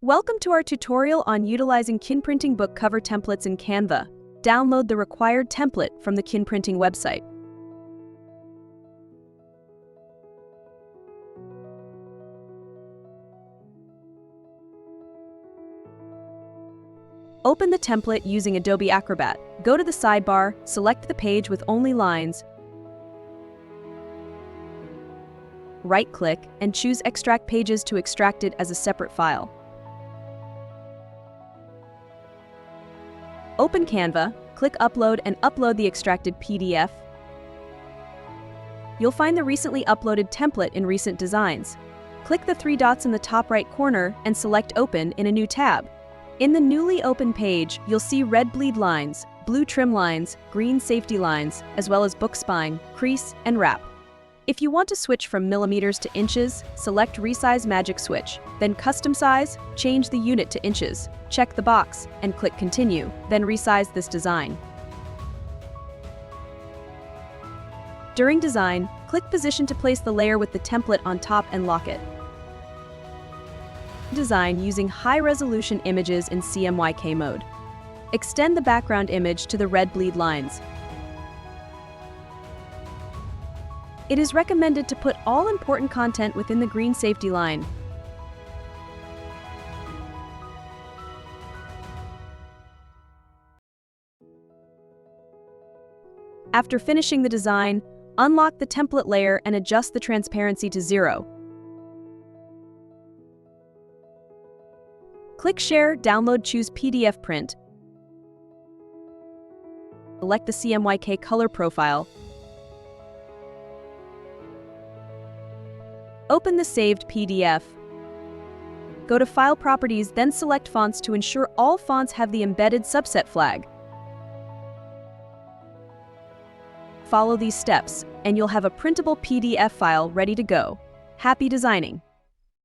Welcome to our tutorial on utilizing QinPrinting book cover templates in Canva. Download the required template from the QinPrinting website. Open the template using Adobe Acrobat. Go to the sidebar, select the page with only lines, right-click, and choose Extract Pages to extract it as a separate file. Open Canva, click Upload and upload the extracted PDF. You'll find the recently uploaded template in Recent Designs. Click the three dots in the top right corner and select Open in a new tab. In the newly opened page, you'll see red bleed lines, blue trim lines, green safety lines, as well as book spine, crease, and wrap. If you want to switch from millimeters to inches, select Resize Magic Switch, then Custom Size, change the unit to inches, check the box, and click Continue, then resize this design. During design, click Position to place the layer with the template on top and lock it. Design using high-resolution images in CMYK mode. Extend the background image to the red bleed lines. It is recommended to put all important content within the green safety line. After finishing the design, unlock the template layer and adjust the transparency to 0. Click Share, Download, choose PDF Print. Select the CMYK color profile. Open the saved PDF. Go to File Properties, then select Fonts to ensure all fonts have the embedded subset flag. Follow these steps, and you'll have a printable PDF file ready to go. Happy designing!